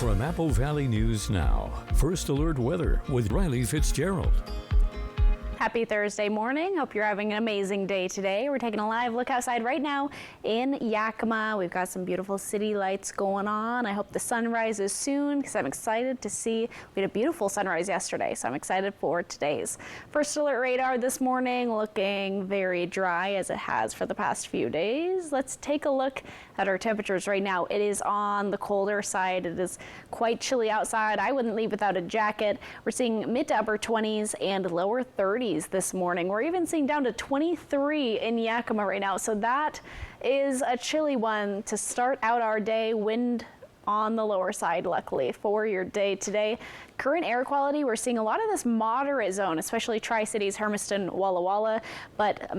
From Apple Valley News Now, First Alert Weather with Riley Fitzgerald. Happy Thursday morning. Hope you're having an amazing day today. We're taking a live look outside right now in Yakima. We've got some beautiful city lights going on. I hope the sun rises soon because I'm excited to see. We had a beautiful sunrise yesterday, so I'm excited for today's. First Alert radar this morning looking very dry as it has for the past few days. Let's take a look at our temperatures right now. It is on the colder side. It is quite chilly outside. I wouldn't leave without a jacket. We're seeing mid to upper 20s and lower 30s this morning. We're even seeing down to 23 in Yakima right now. So that is a chilly one to start out our day. Wind on the lower side, luckily, for your day today. Current air quality, we're seeing a lot of this moderate zone, especially Tri-Cities, Hermiston, Walla Walla, but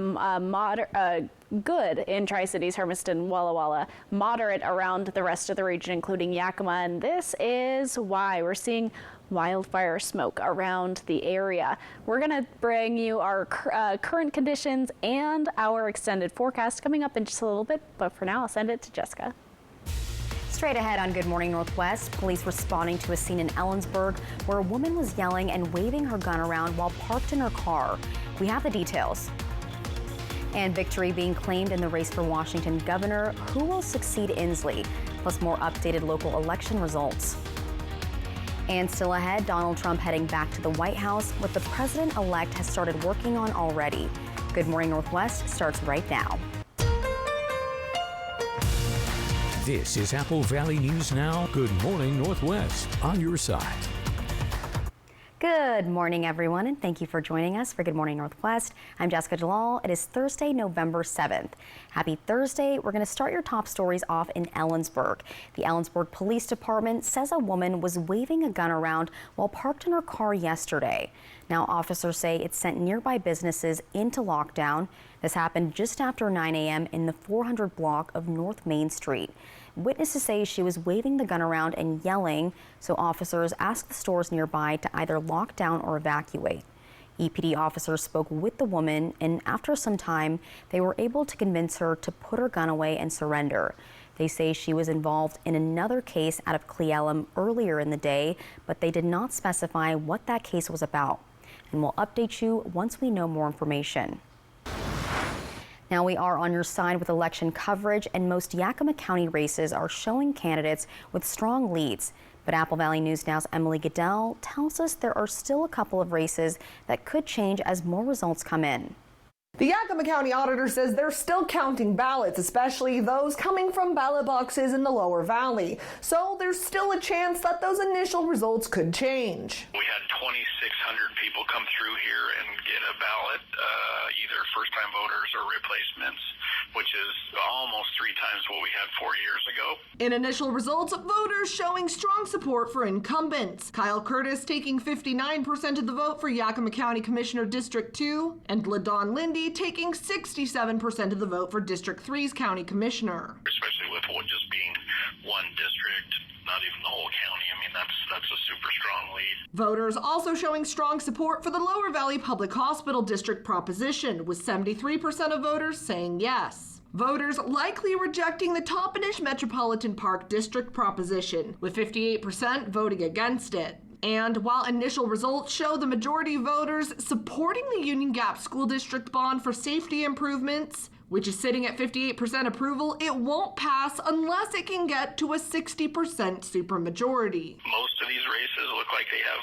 good in Tri-Cities, Hermiston, Walla Walla, moderate around the rest of the region, including Yakima. And this is why we're seeing wildfire smoke around the area. We're going to bring you our current conditions and our extended forecast coming up in just a little bit. But for now, I'll send it to Jessica. Straight ahead on Good Morning Northwest, police responding to a scene in Ellensburg where a woman was yelling and waving her gun around while parked in her car. We have the details. And victory being claimed in the race for Washington governor. Who will succeed Inslee? Plus more updated local election results. And still ahead, Donald Trump heading back to the White House, what the president-elect has started working on already. Good Morning Northwest starts right now. This is Apple Valley News Now. Good Morning Northwest on your side. Good morning, everyone, and thank you for joining us for Good Morning Northwest. I'm Jessica Jalal. It is Thursday, November 7th. Happy Thursday. We're going to start your top stories off in Ellensburg. The Ellensburg Police Department says a woman was waving a gun around while parked in her car yesterday. Now, officers say it sent nearby businesses into lockdown. This happened just after 9 a.m. in the 400 block of North Main Street. Witnesses say she was waving the gun around and yelling, so officers asked the stores nearby to either lock down or evacuate. EPD officers spoke with the woman, and after some time, they were able to convince her to put her gun away and surrender. They say she was involved in another case out of Cle Elum earlier in the day, but they did not specify what that case was about. And we'll update you once we know more information. Now we are on your side with election coverage, and most Yakima County races are showing candidates with strong leads. But Apple Valley News Now's Emily Goodell tells us there are still a couple of races that could change as more results come in. The Yakima County Auditor says they're still counting ballots, especially those coming from ballot boxes in the Lower Valley. So there's still a chance that those initial results could change. We had 2,600 people come through here and get a ballot, either first-time voters or replacements, which is almost 3 times what we had 4 years ago. In initial results, voters showing strong support for incumbents. Kyle Curtis taking 59% of the vote for Yakima County Commissioner District 2, and LaDawn Lindy taking 67% of the vote for District 3's County Commissioner. Especially with just being one district, not even the whole county. I mean, that's a super strong lead. Voters also showing strong support for the Lower Valley Public Hospital District proposition, with 73% of voters saying yes. Voters likely rejecting the Toppenish Metropolitan Park District proposition, with 58% voting against it. And while initial results show the majority of voters supporting the Union Gap School District bond for safety improvements, which is sitting at 58% approval, it won't pass unless it can get to a 60% supermajority. Most of these races look like they have,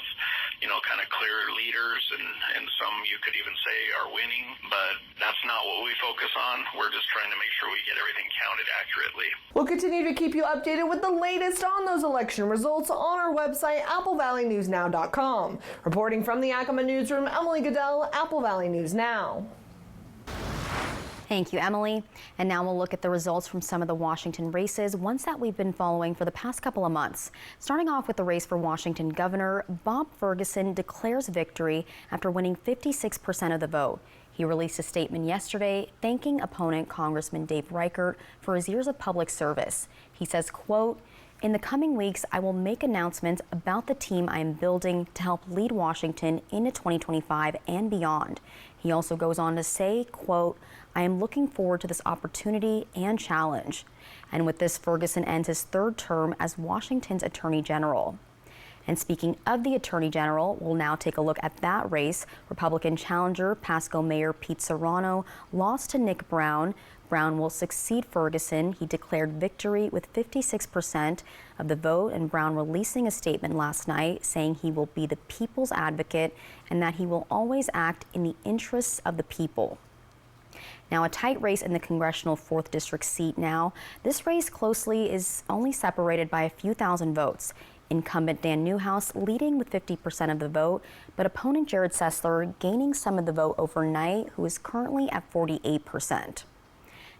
kind of clear leaders, and some you could even say are winning, but that's not what we focus on. We're just trying to make sure we get everything counted accurately. We'll continue to keep you updated with the latest on those election results on our website, applevalleynewsnow.com. Reporting from the Yakima Newsroom, Emily Goodell, Apple Valley News Now. Thank you, Emily. And now we'll look at the results from some of the Washington races, ones that we've been following for the past couple of months. Starting off with the race for Washington governor, Bob Ferguson declares victory after winning 56% of the vote. He released a statement yesterday thanking opponent Congressman Dave Reichert for his years of public service. He says, quote, In the coming weeks, I will make announcements about the team I am building to help lead Washington into 2025 and beyond. He also goes on to say, quote, I am looking forward to this opportunity and challenge. And with this, Ferguson ends his third term as Washington's Attorney General. And speaking of the Attorney General, we'll now take a look at that race. Republican challenger Pasco Mayor Pete Serrano lost to Nick Brown. Brown will succeed Ferguson. He declared victory with 56% of the vote, and Brown releasing a statement last night saying he will be the people's advocate and that he will always act in the interests of the people. Now, a tight race in the congressional 4th District seat now. This race closely is only separated by a few thousand votes. Incumbent Dan Newhouse leading with 50% of the vote, but opponent Jared Sessler gaining some of the vote overnight, who is currently at 48%.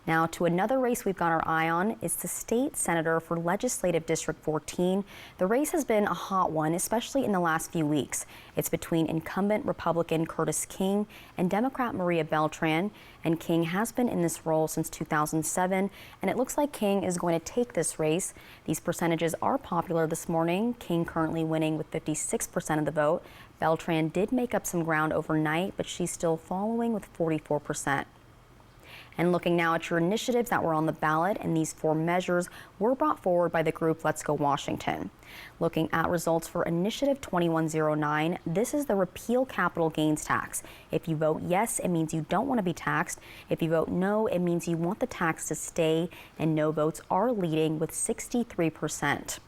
Now to another race we've got our eye on is the state senator for Legislative District 14. The race has been a hot one, especially in the last few weeks. It's between incumbent Republican Curtis King and Democrat Maria Beltran, and King has been in this role since 2007, and it looks like King is going to take this race. These percentages are popular this morning. King currently winning with 56% of the vote. Beltran did make up some ground overnight, but she's still following with 44%. And looking now at your initiatives that were on the ballot, and these 4 measures were brought forward by the group Let's Go Washington. Looking at results for Initiative 2109, this is the repeal capital gains tax. If you vote yes, it means you don't want to be taxed. If you vote no, it means you want the tax to stay, and no votes are leading with 63%.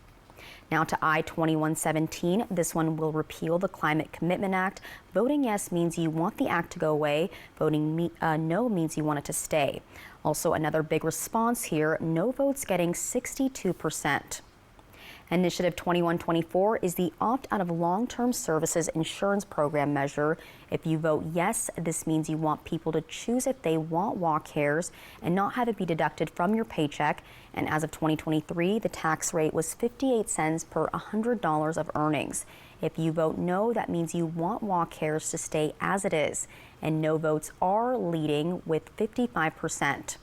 Now to I-2117, this one will repeal the Climate Commitment Act. Voting yes means you want the act to go away. Voting no means you want it to stay. Also, another big response here, no votes getting 62%. Initiative 2124 is the opt-out of long-term services insurance program measure. If you vote yes, this means you want people to choose if they want walk cares and not have it be deducted from your paycheck. And as of 2023, the tax rate was 58 cents per $100 of earnings. If you vote no, that means you want walk cares to stay as it is. And no votes are leading with 55%.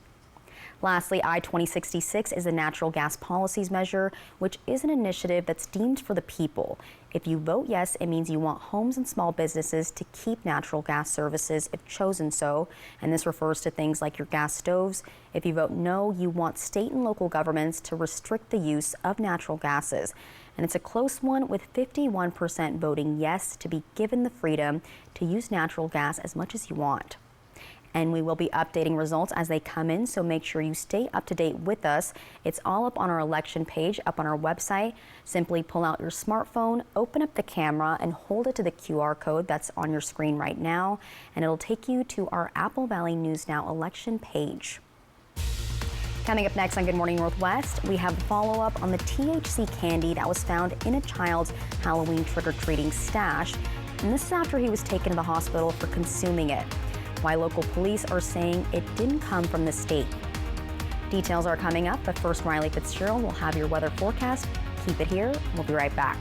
Lastly, I-2066 is a natural gas policies measure, which is an initiative that's deemed for the people. If you vote yes, it means you want homes and small businesses to keep natural gas services if chosen so, and this refers to things like your gas stoves. If you vote no, you want state and local governments to restrict the use of natural gases. And it's a close one, with 51% voting yes to be given the freedom to use natural gas as much as you want. And we will be updating results as they come in, so make sure you stay up to date with us. It's all up on our election page, up on our website. Simply pull out your smartphone, open up the camera, and hold it to the QR code that's on your screen right now, and it'll take you to our Apple Valley News Now election page. Coming up next on Good Morning Northwest, we have a follow-up on the THC candy that was found in a child's Halloween trick-or-treating stash, and this is after he was taken to the hospital for consuming it. Why local police are saying it didn't come from the state. Details are coming up, but first, Riley Fitzgerald will have your weather forecast. Keep it here. We'll be right back.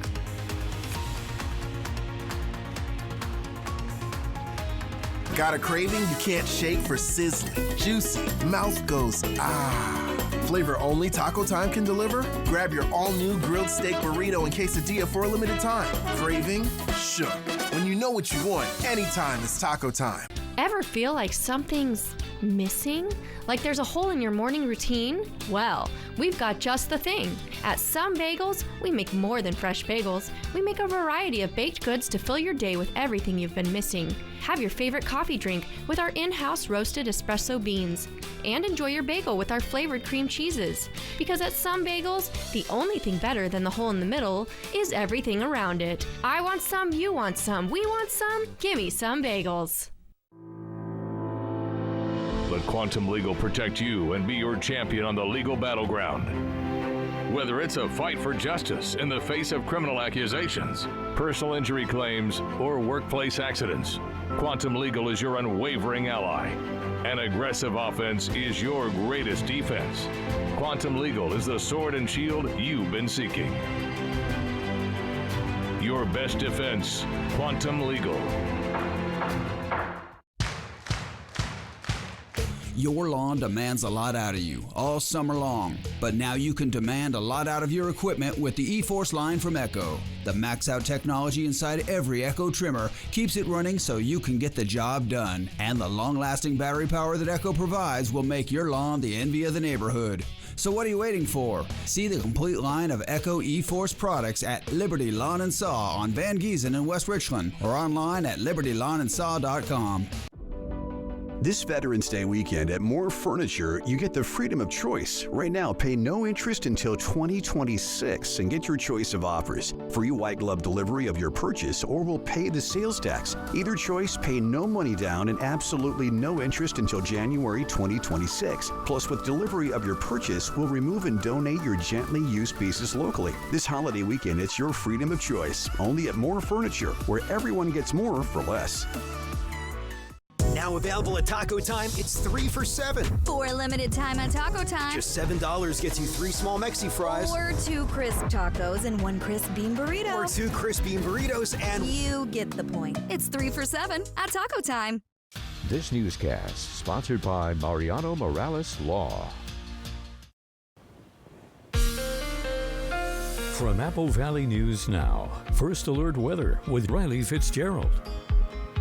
Got a craving you can't shake for sizzling, juicy, mouth goes ah. Flavor only Taco Time can deliver? Grab your all-new grilled steak burrito and quesadilla for a limited time. Craving? Sure. When you know what you want, anytime is Taco Time. Ever feel like something's missing? Like there's a hole in your morning routine? Well, we've got just the thing. At Some Bagels, we make more than fresh bagels. We make a variety of baked goods to fill your day with everything you've been missing. Have your favorite coffee drink with our in-house roasted espresso beans. And enjoy your bagel with our flavored cream cheeses. Because at Some Bagels, the only thing better than the hole in the middle is everything around it. I want some, you want some, we want some. Gimme Some Bagels. Let Quantum Legal protect you and be your champion on the legal battleground. Whether it's a fight for justice in the face of criminal accusations, personal injury claims, or workplace accidents, Quantum Legal is your unwavering ally. An aggressive offense is your greatest defense. Quantum Legal is the sword and shield you've been seeking. Your best defense, Quantum Legal. Your lawn demands a lot out of you all summer long, but now you can demand a lot out of your equipment with the E-Force line from Echo. The max-out technology inside every Echo trimmer keeps it running so you can get the job done. And the long-lasting battery power that Echo provides will make your lawn the envy of the neighborhood. So what are you waiting for? See the complete line of Echo E-Force products at Liberty Lawn and Saw on Van Giesen in West Richland or online at libertylawnandsaw.com. This Veterans Day weekend at Moore Furniture, you get the freedom of choice. Right now, pay no interest until 2026 and get your choice of offers. Free white glove delivery of your purchase, or we'll pay the sales tax. Either choice, pay no money down and absolutely no interest until January 2026. Plus, with delivery of your purchase, we'll remove and donate your gently used pieces locally. This holiday weekend, it's your freedom of choice. Only at Moore Furniture, where everyone gets more for less. Now available at Taco Time, it's 3 for $7. For a limited time at Taco Time. Just $7 gets you 3 small Mexi fries. Or 2 crisp tacos and 1 crisp bean burrito. Or 2 crisp bean burritos and... You get the point. It's 3 for $7 at Taco Time. This newscast sponsored by Mariano Morales Law. From Apple Valley News Now, First Alert Weather with Riley Fitzgerald.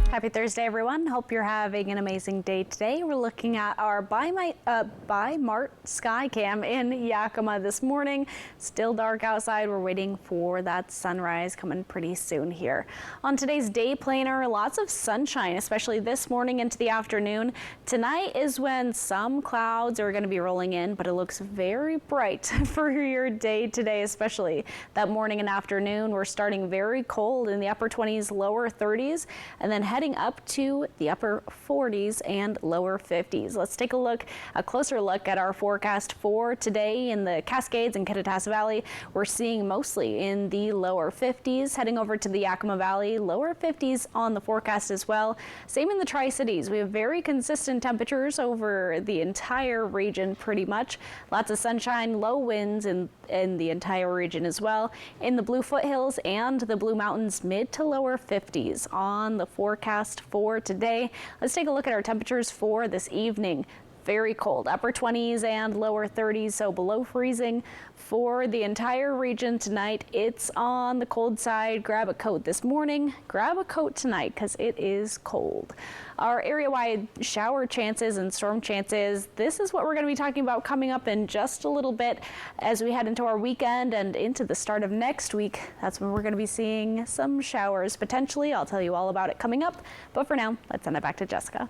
Happy Thursday, everyone. Hope you're having an amazing day today. We're looking at our Bi-Mart sky cam in Yakima this morning. Still dark outside. We're waiting for that sunrise coming pretty soon here. On today's day planner, lots of sunshine, especially this morning into the afternoon. Tonight is when some clouds are going to be rolling in, but it looks very bright for your day today, especially that morning and afternoon. We're starting very cold in the upper 20s, lower 30s, and then heading up to the upper 40s and lower 50s. Let's take a closer look at our forecast for today in the Cascades and Kittitas Valley. We're seeing mostly in the lower 50s. Heading over to the Yakima Valley, lower 50s on the forecast as well. Same in the Tri-Cities. We have very consistent temperatures over the entire region pretty much. Lots of sunshine, low winds in the entire region as well. In the Blue Foothills and the Blue Mountains, mid to lower 50s on the forecast for today. Let's take a look at our temperatures for this evening. Very cold, upper 20s and lower 30s, so below freezing for the entire region tonight. It's on the cold side. Grab a coat this morning, grab a coat tonight because it is cold. Our area-wide shower chances and storm chances, this is what we're going to be talking about coming up in just a little bit as we head into our weekend and into the start of next week. That's when we're going to be seeing some showers potentially. I'll tell you all about it coming up, but for now, let's send it back to Jessica.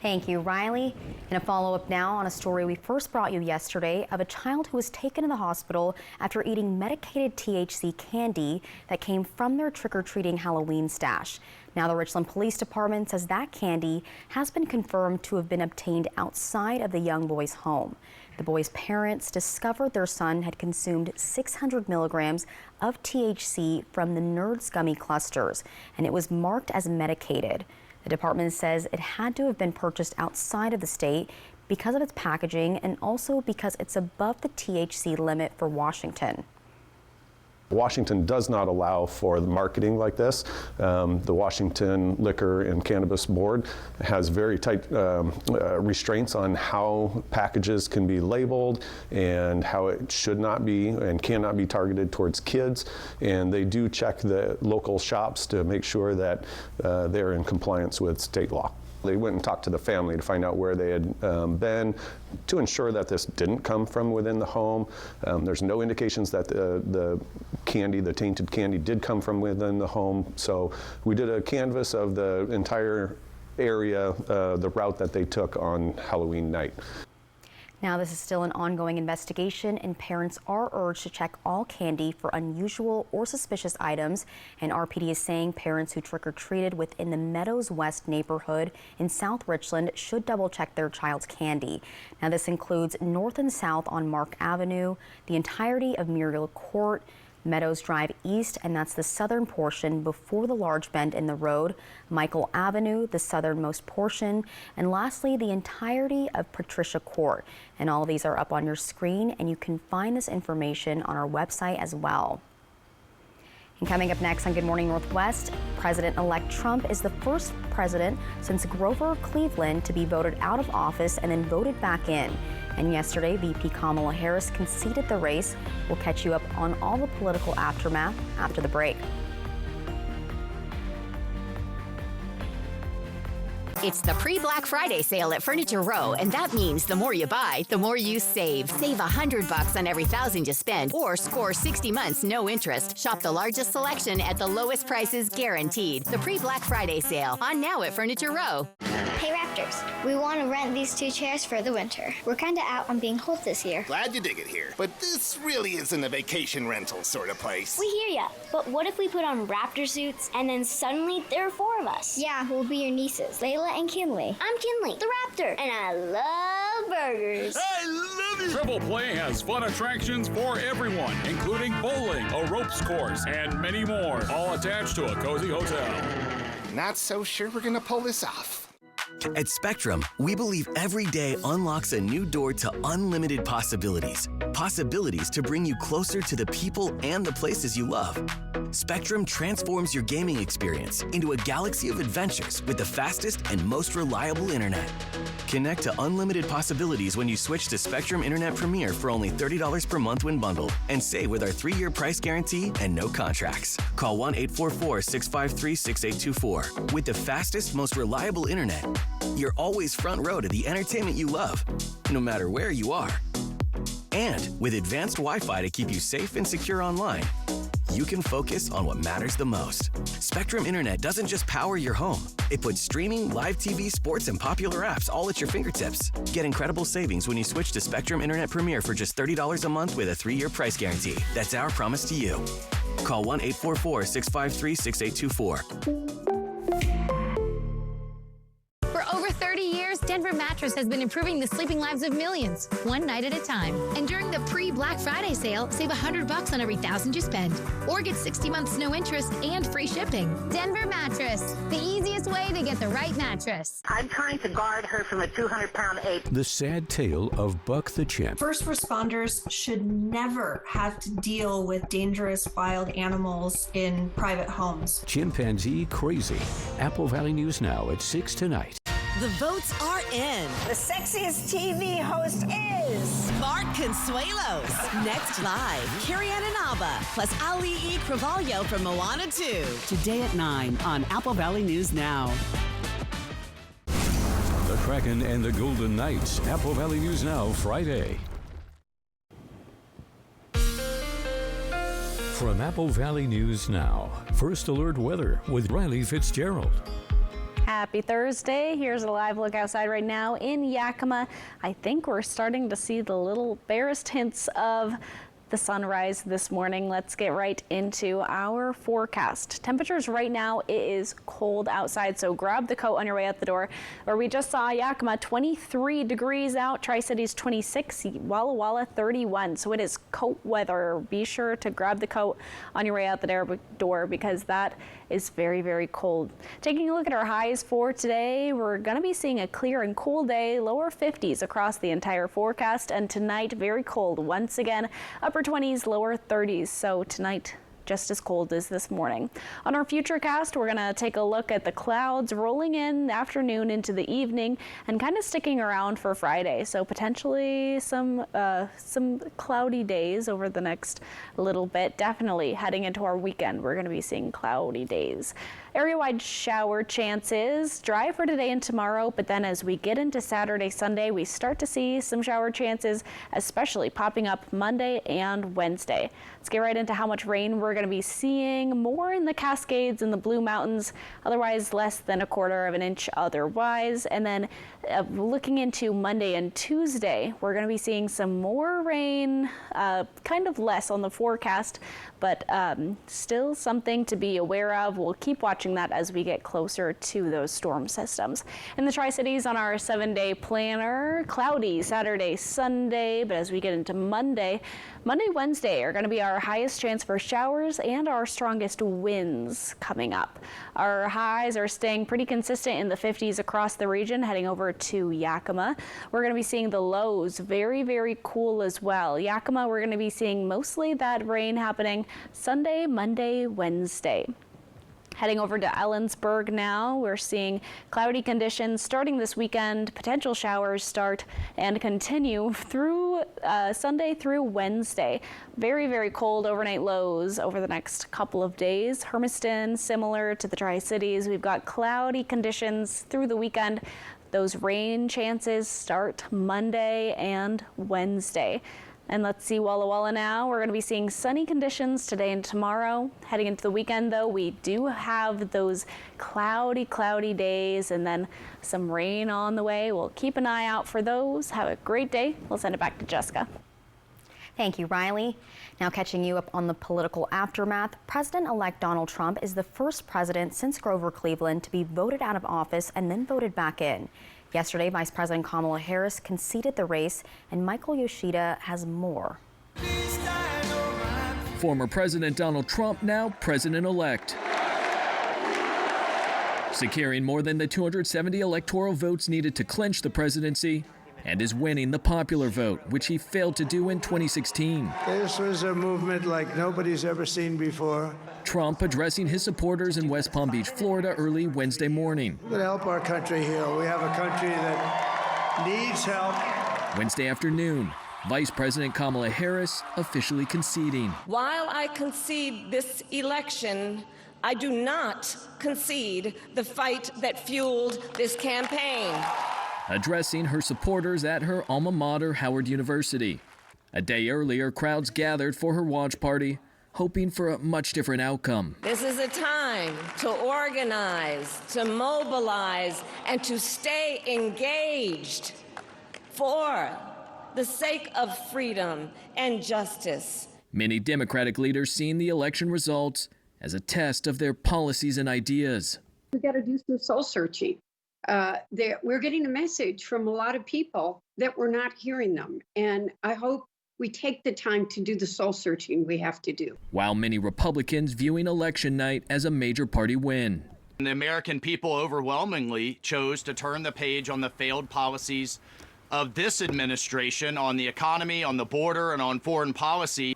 Thank you, Riley. And a follow-up now on a story we first brought you yesterday of a child who was taken to the hospital after eating medicated THC candy that came from their trick-or-treating Halloween stash. Now the Richland Police Department says that candy has been confirmed to have been obtained outside of the young boy's home. The boy's parents discovered their son had consumed 600 milligrams of THC from the Nerds gummy clusters, and it was marked as medicated. The department says it had to have been purchased outside of the state because of its packaging and also because it's above the THC limit for Washington. Washington does not allow for marketing like this. The Washington Liquor and Cannabis Board has very tight restraints on how packages can be labeled and how it should not be and cannot be targeted towards kids. And they do check the local shops to make sure that they're in compliance with state law. They went and talked to the family to find out where they had been to ensure that this didn't come from within the home. There's no indications that the tainted candy did come from within the home. So we did a canvass of the entire area, the route that they took on Halloween night. Now, this is still an ongoing investigation, and parents are urged to check all candy for unusual or suspicious items. And RPD is saying parents who trick-or-treated within the Meadows West neighborhood in South Richland should double-check their child's candy. Now, this includes north and south on Mark Avenue, the entirety of Muriel Court, Meadows Drive East, and that's the southern portion before the large bend in the road, Michael Avenue, the southernmost portion, and lastly, the entirety of Patricia Court. And all of these are up on your screen, and you can find this information on our website as well. And coming up next on Good Morning Northwest, President-elect Trump is the first president since Grover Cleveland to be voted out of office and then voted back in. And yesterday, VP Kamala Harris conceded the race. We'll catch you up on all the political aftermath after the break. It's the pre-Black Friday sale at Furniture Row, and that means the more you buy, the more you save. Save $100 on every $1,000 you spend, or score 60 months no interest. Shop the largest selection at the lowest prices guaranteed. The pre-Black Friday sale, on now at Furniture Row. Hey Raptors, we want to rent these 2 chairs for the winter. We're kind of out on being cold this year. Glad you dig it here, but this really isn't a vacation rental sort of place. We hear ya, but what if we put on Raptor suits and then suddenly there are 4 of us? Yeah, we'll be your nieces, Layla and Kinley. I'm Kinley, the Raptor, and I love burgers. I love it! Triple Play has fun attractions for everyone, including bowling, a ropes course, and many more, all attached to a cozy hotel. Not so sure we're gonna pull this off. At Spectrum, we believe every day unlocks a new door to unlimited possibilities. Possibilities to bring you closer to the people and the places you love. Spectrum transforms your gaming experience into a galaxy of adventures with the fastest and most reliable internet. Connect to unlimited possibilities when you switch to Spectrum Internet Premier for only $30 per month when bundled, and save with our 3-year price guarantee and no contracts. Call 1-844-653-6824. With the fastest, most reliable internet, you're always front row to the entertainment you love, no matter where you are. And with advanced Wi-Fi to keep you safe and secure online, you can focus on what matters the most. Spectrum Internet doesn't just power your home. It puts streaming, live TV, sports, and popular apps all at your fingertips. Get incredible savings when you switch to Spectrum Internet Premier for just $30 a month with a 3-year price guarantee. That's our promise to you. Call 1-844-653-6824. For over 30 years, Denver Mattress has been improving the sleeping lives of millions, one night at a time. And during the pre-Black Friday sale, save $100 on every $1,000 you spend, or get 60 months no interest and free shipping. Denver Mattress, the easiest way to get the right mattress. I'm trying to guard her from a 200-pound ape. The sad tale of Buck the chimp. First responders should never have to deal with dangerous wild animals in private homes. Chimpanzee crazy. Apple Valley News Now at 6 tonight. The votes are in. The sexiest TV host is Bart Consuelos. Next live, Carrie Ann Inaba, plus Ali E. Cravalho from Moana 2. Today at 9 on Apple Valley News Now. The Kraken and the Golden Knights. Apple Valley News Now, Friday. From Apple Valley News Now, First Alert Weather with Riley Fitzgerald. Happy Thursday. Here's a live look outside right now in Yakima. I think we're starting to see the little barest hints of the sunrise this morning. Let's get right into our forecast. Temperatures right now, it is cold outside, so grab the coat on your way out the door. Where we just saw Yakima 23 degrees out, Tri-Cities 26, Walla Walla 31. So it is coat weather. Be sure to grab the coat on your way out the door because that is very, very cold. Taking a look at our highs for today, we're going to be seeing a clear and cool day, lower 50s across the entire forecast, and tonight very cold once again, upper 20s, lower 30s. So tonight just as cold as this morning. On our Futurecast, we're going to take a look at the clouds rolling in the afternoon into the evening and kind of sticking around for Friday. So potentially some cloudy days over the next little bit. Definitely heading into our weekend, we're going to be seeing cloudy days. Area-wide shower chances, dry for today and tomorrow, but then as we get into Saturday, Sunday, we start to see some shower chances, especially popping up Monday and Wednesday. Let's get right into how much rain we're going to be seeing. More in the Cascades and the Blue Mountains, otherwise less than a quarter of an inch otherwise. And then looking into Monday and Tuesday, we're going to be seeing some more rain, kind of less on the forecast, but still something to be aware of. We'll keep watching that as we get closer to those storm systems. In the Tri-Cities on our 7-day planner, cloudy Saturday, Sunday, but as we get into Monday, Wednesday are going to be our highest chance for showers and our strongest winds coming up. Our highs are staying pretty consistent in the 50s across the region, heading over to Yakima. We're going to be seeing the lows very, very cool as well. Yakima, we're going to be seeing mostly that rain happening Sunday, Monday, Wednesday. Heading over to Ellensburg now, we're seeing cloudy conditions starting this weekend. Potential showers start and continue through Sunday through Wednesday. Very, very cold overnight lows over the next couple of days. Hermiston, similar to the Tri-Cities, we've got cloudy conditions through the weekend. Those rain chances start Monday and Wednesday. And let's see Walla Walla now. We're going to be seeing sunny conditions today and tomorrow. Heading into the weekend, though, we do have those cloudy days and then some rain on the way. We'll keep an eye out for those. Have a great day. We'll send it back to Jessica. Thank you, Riley. Now catching you up on the political aftermath, President-elect Donald Trump is the first president since Grover Cleveland to be voted out of office and then voted back in. Yesterday, Vice President Kamala Harris conceded the race, and Michael Yoshida has more. Former President Donald Trump, now president-elect. Securing more than the 270 electoral votes needed to clinch the presidency, and is winning the popular vote, which he failed to do in 2016. This was a movement like nobody's ever seen before. Trump addressing his supporters in West Palm Beach, Florida, early Wednesday morning. We're going to help our country heal. We have a country that needs help. Wednesday afternoon, Vice President Kamala Harris officially conceding. While I concede this election, I do not concede the fight that fueled this campaign. Addressing her supporters at her alma mater, Howard University. A day earlier, crowds gathered for her watch party, hoping for a much different outcome. This is a time to organize, to mobilize, and to stay engaged for the sake of freedom and justice. Many Democratic leaders seeing the election results as a test of their policies and ideas. We got to do some soul searching. We're getting a message from a lot of people that we're not hearing them. And I hope we take the time to do the soul searching we have to do. While many Republicans viewing election night as a major party win. The American people overwhelmingly chose to turn the page on the failed policies of this administration on the economy, on the border, and on foreign policy.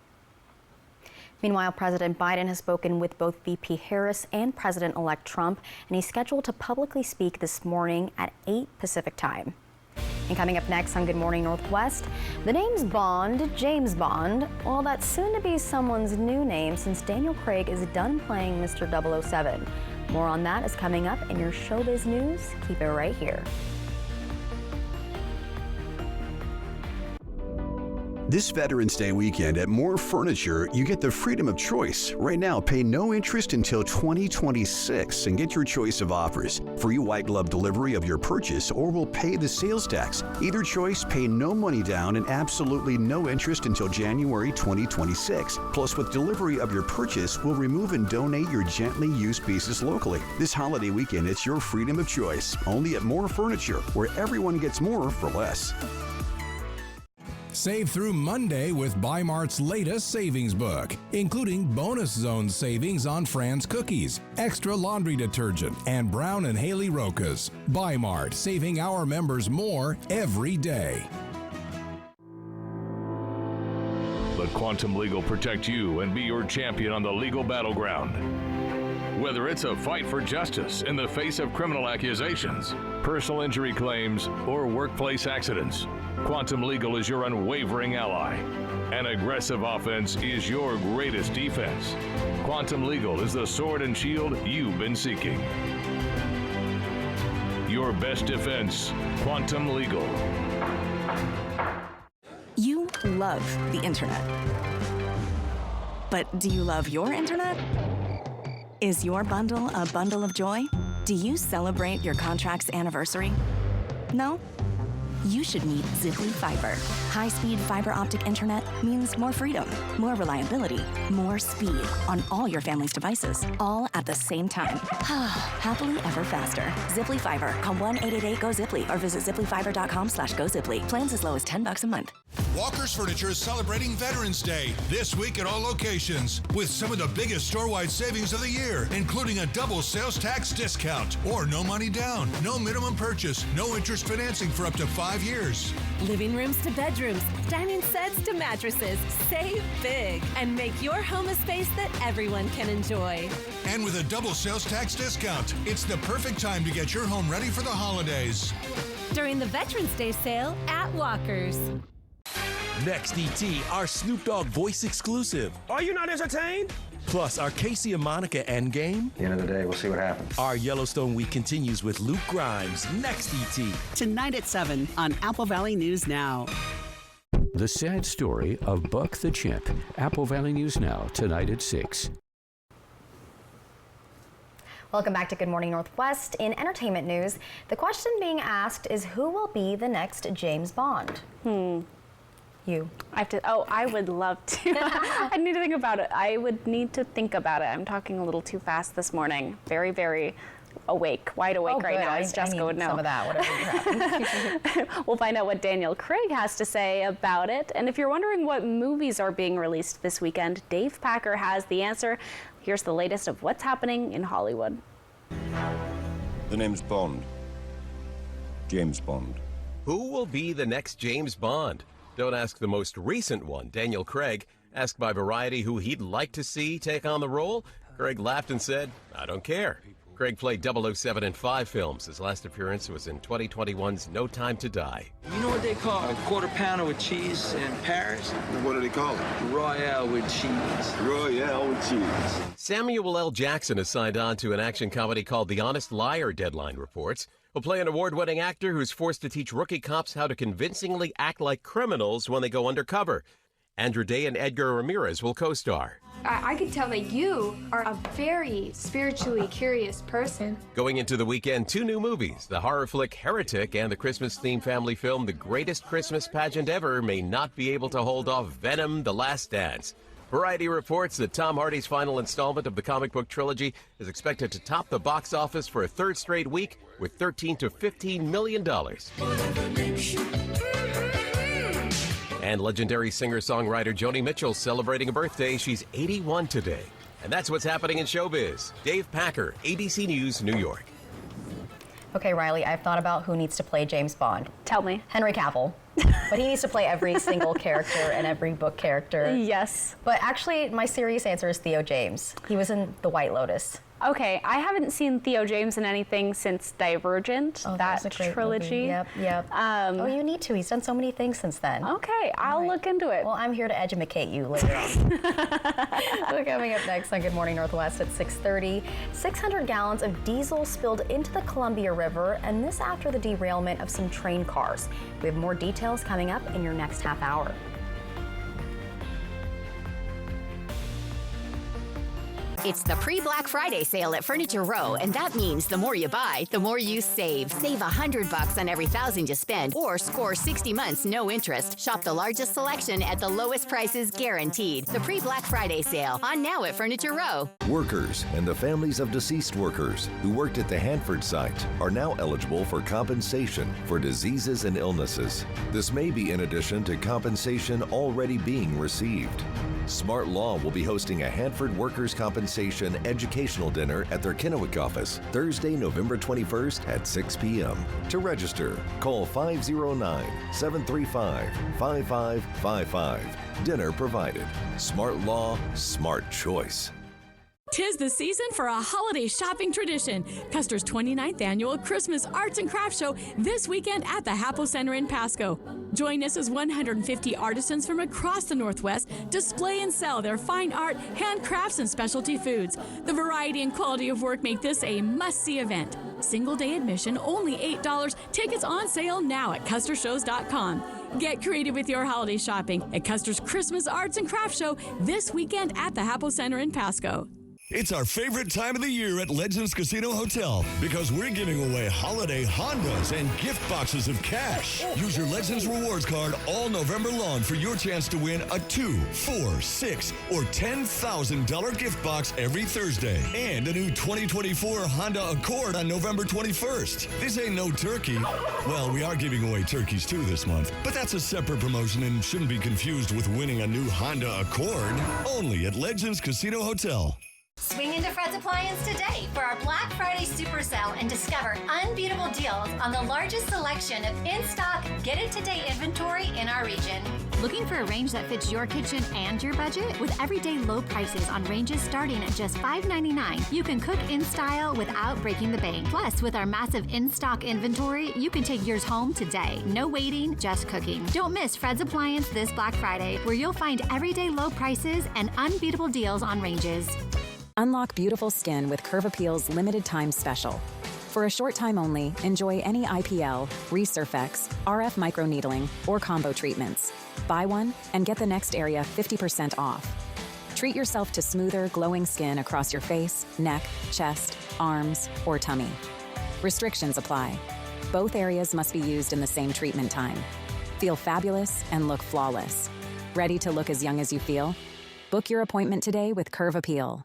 Meanwhile, President Biden has spoken with both VP Harris and President-elect Trump, and he's scheduled to publicly speak this morning at 8 Pacific time. And coming up next on Good Morning Northwest, the name's Bond, James Bond. Well, that's soon to be someone's new name since Daniel Craig is done playing Mr. 007. More on that is coming up in your showbiz news. Keep it right here. This Veterans Day weekend at More Furniture, you get the freedom of choice. Right now, pay no interest until 2026 and get your choice of offers. Free white glove delivery of your purchase, or we'll pay the sales tax. Either choice, pay no money down and absolutely no interest until January 2026. Plus, with delivery of your purchase, we'll remove and donate your gently used pieces locally. This holiday weekend, it's your freedom of choice. Only at More Furniture, where everyone gets more for less. Save through Monday with Bi-Mart's latest savings book, including bonus zone savings on Fran's cookies, extra laundry detergent, and Brown & Haley Rokas. Bi-Mart, saving our members more every day. Let Quantum Legal protect you and be your champion on the legal battleground. Whether it's a fight for justice in the face of criminal accusations, personal injury claims, or workplace accidents, Quantum Legal is your unwavering ally. An aggressive offense is your greatest defense. Quantum Legal is the sword and shield you've been seeking. Your best defense, Quantum Legal. You love the internet. But do you love your internet? Is your bundle a bundle of joy? Do you celebrate your contract's anniversary? No? You should meet Ziply Fiber. High-speed fiber optic internet means more freedom, more reliability, more speed on all your family's devices, all at the same time. Happily ever faster. Ziply Fiber. Call 1-888-GO-ZIPLY or visit ziplyfiber.com/GoZiply. Plans as low as $10 a month. Walker's Furniture is celebrating Veterans Day this week at all locations with some of the biggest store-wide savings of the year, including a double sales tax discount or no money down, no minimum purchase, no interest financing for up to 5 years. Living rooms to bedrooms, dining sets to mattresses. Save big and make your home a space that everyone can enjoy. And with a double sales tax discount, it's the perfect time to get your home ready for the holidays. During the Veterans Day sale at Walker's. Next, ET, our Snoop Dogg voice exclusive. Are you not entertained? Plus, our Casey and Monica Endgame. At the end of the day, we'll see what happens. Our Yellowstone week continues with Luke Grimes. Next, ET. Tonight at 7 on Apple Valley News Now. The sad story of Buck the Chimp. Apple Valley News Now, tonight at 6. Welcome back to Good Morning Northwest. In entertainment news, the question being asked is who will be the next James Bond? You. I would love to. I need to think about it. I would need to think about it. I'm talking a little too fast this morning. Very, very awake, wide awake right now, as Jessica would know. Some of that, whatever. We'll find out what Daniel Craig has to say about it. And if you're wondering what movies are being released this weekend, Dave Packer has the answer. Here's the latest of what's happening in Hollywood. The name's Bond. James Bond. Who will be the next James Bond? Don't ask the most recent one, Daniel Craig. Asked by Variety who he'd like to see take on the role, Craig laughed and said, I don't care. Craig played 007 in 5 films. His last appearance was in 2021's No Time to Die. You know what they call a quarter pounder with cheese in Paris? What do they call it? Royale with cheese. Royale with cheese. Samuel L. Jackson has signed on to an action comedy called The Honest Liar, Deadline reports. He'll play an award-winning actor who's forced to teach rookie cops how to convincingly act like criminals when they go undercover. Andrew Day and Edgar Ramirez will co-star. I can tell that you are a very spiritually curious person. Going into the weekend, 2 new movies. The horror flick Heretic and the Christmas-themed family film The Greatest Christmas Pageant Ever may not be able to hold off Venom: The Last Dance. Variety reports that Tom Hardy's final installment of the comic book trilogy is expected to top the box office for a 3rd straight week with $13 to $15 million. And legendary singer-songwriter Joni Mitchell celebrating a birthday. She's 81 today. And that's what's happening in showbiz. Dave Packer, ABC News, New York. Okay, Riley, I've thought about who needs to play James Bond. Tell me. Henry Cavill. But he needs to play every single character and every book character. Yes. But actually, my serious answer is Theo James. He was in The White Lotus. Okay, I haven't seen Theo James in anything since Divergent, that trilogy. Movie. Yep. Oh, you need to. He's done so many things since then. Okay, I'll look into it. Well, I'm here to educate you later on. We're coming up next on Good Morning Northwest at 6:30. 600 gallons of diesel spilled into the Columbia River, and this after the derailment of some train cars. We have more details coming up in your next half hour. It's the pre-Black Friday sale at Furniture Row, and that means the more you buy, the more you save. Save $100 on every $1,000 you spend, or score 60 months, no interest. Shop the largest selection at the lowest prices guaranteed. The pre-Black Friday sale, on now at Furniture Row. Workers and the families of deceased workers who worked at the Hanford site are now eligible for compensation for diseases and illnesses. This may be in addition to compensation already being received. Smart Law will be hosting a Hanford Workers' Compensation educational dinner at their Kennewick office Thursday, November 21st at 6 p.m. To register, call 509-735-5555. Dinner provided. Smart Law, smart choice. 'Tis the season for a holiday shopping tradition. Custer's 29th annual Christmas Arts and Crafts Show this weekend at the Hapo Center in Pasco. Join us as 150 artisans from across the Northwest display and sell their fine art, handcrafts, and specialty foods. The variety and quality of work make this a must-see event. Single day admission, only $8. Tickets on sale now at custershows.com. Get creative with your holiday shopping at Custer's Christmas Arts and Crafts Show this weekend at the Hapo Center in Pasco. It's our favorite time of the year at Legends Casino Hotel because we're giving away holiday Hondas and gift boxes of cash. Use your Legends Rewards card all November long for your chance to win a $2, $4, $6, or $10,000 gift box every Thursday. And a new 2024 Honda Accord on November 21st. This ain't no turkey. Well, we are giving away turkeys too this month, but that's a separate promotion and shouldn't be confused with winning a new Honda Accord. Only at Legends Casino Hotel. Swing into Fred's Appliance today for our Black Friday Super Sale and discover unbeatable deals on the largest selection of in-stock, get-it-today inventory in our region. Looking for a range that fits your kitchen and your budget? With everyday low prices on ranges starting at just $5.99, you can cook in style without breaking the bank. Plus, with our massive in-stock inventory, you can take yours home today. No waiting, just cooking. Don't miss Fred's Appliance this Black Friday, where you'll find everyday low prices and unbeatable deals on ranges. Unlock beautiful skin with Curve Appeal's limited time special. For a short time only, enjoy any IPL, Resurfex, RF microneedling, or combo treatments. Buy one and get the next area 50% off. Treat yourself to smoother, glowing skin across your face, neck, chest, arms, or tummy. Restrictions apply. Both areas must be used in the same treatment time. Feel fabulous and look flawless. Ready to look as young as you feel? Book your appointment today with Curve Appeal.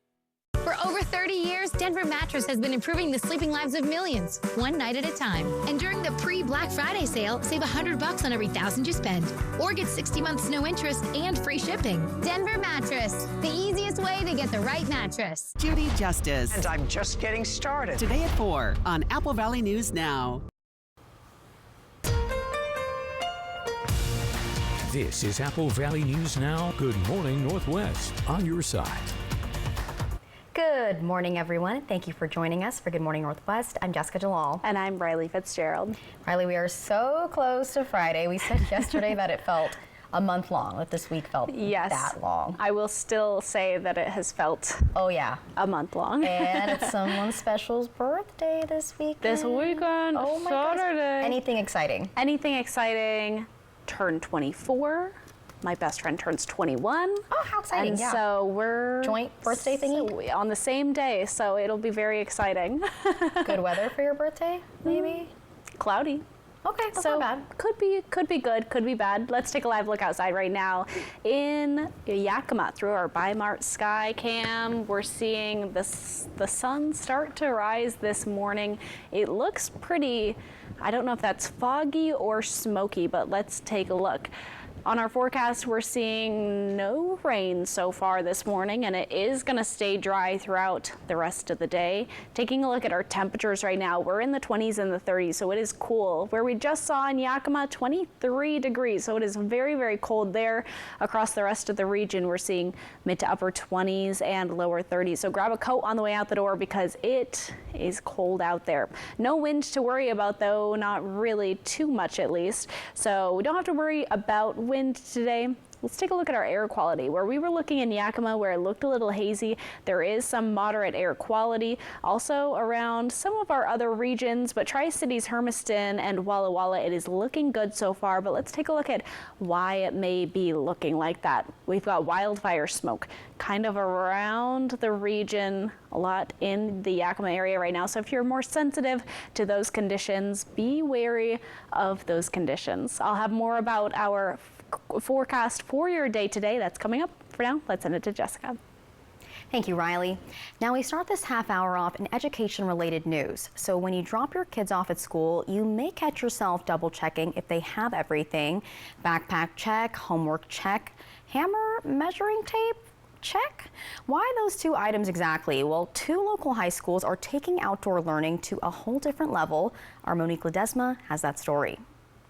For over 30 years, Denver Mattress has been improving the sleeping lives of millions, one night at a time. And during the pre-Black Friday sale, save $100 on every $1,000 you spend. Or get 60 months no interest and free shipping. Denver Mattress, the easiest way to get the right mattress. Judy Justice. And I'm just getting started. Today at 4 on Apple Valley News Now. This is Apple Valley News Now. Good morning, Northwest. On your side. Good morning, everyone. Thank you for joining us for Good Morning Northwest. I'm Jessica Jalal. And I'm Riley Fitzgerald. Riley, we are so close to Friday. We said yesterday that it felt a month long, that this week felt that long. I will still say that it has felt a month long. And it's someone special's birthday this weekend. This weekend, oh my Saturday. Goodness. Anything exciting? Anything exciting. Turned 24. My best friend turns 21. Oh, how exciting. And so we're joint birthday thingy? On the same day, so it'll be very exciting. Good weather for your birthday, maybe? Cloudy. Okay, that's so not bad. Could be good, could be bad. Let's take a live look outside right now in Yakima through our Bi-Mart sky cam. We're seeing the sun start to rise this morning. It looks pretty, I don't know if that's foggy or smoky, but let's take a look. On our forecast, we're seeing no rain so far this morning, and it is going to stay dry throughout the rest of the day. Taking a look at our temperatures right now, we're in the 20s and the 30s, so it is cool. Where we just saw in Yakima, 23 degrees, so it is very, very cold there. Across the rest of the region, we're seeing mid to upper 20s and lower 30s. So grab a coat on the way out the door because it is cold out there. No wind to worry about, though, not really too much at least. So we don't have to worry about wind today. Let's take a look at our air quality. Where we were looking in Yakima, where it looked a little hazy, there is some moderate air quality. Also around some of our other regions, but Tri-Cities, Hermiston, and Walla Walla, it is looking good so far. But let's take a look at why it may be looking like that. We've got wildfire smoke kind of around the region, a lot in the Yakima area right now. So if you're more sensitive to those conditions, be wary of those conditions. I'll have more about our forecast for your day today. That's coming up. For now, let's send it to Jessica. Thank you, Riley. Now we start this half hour off in education-related news. So when you drop your kids off at school, you may catch yourself double-checking if they have everything. Backpack check, homework check, hammer measuring tape check. Why those two items exactly? Well, two local high schools are taking outdoor learning to a whole different level. Our Monique Ledesma has that story.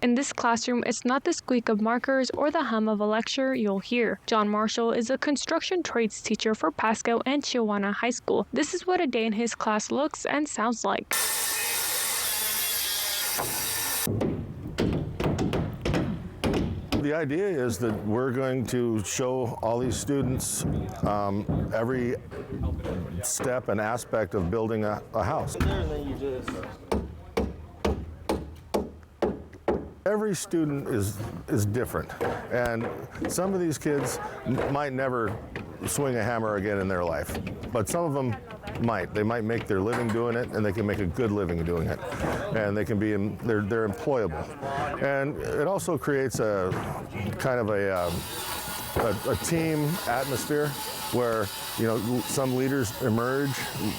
In this classroom, it's not the squeak of markers or the hum of a lecture you'll hear. John Marshall is a construction trades teacher for Pasco and Chiawana High School. This is what a day in his class looks and sounds like. The idea is that we're going to show all these students every step and aspect of building a house. Every student is different, and some of these kids might never swing a hammer again in their life. But some of them might. They might make their living doing it, and they can make a good living doing it. And they can be, they're employable. And it also creates a kind of a team atmosphere where, you know, some leaders emerge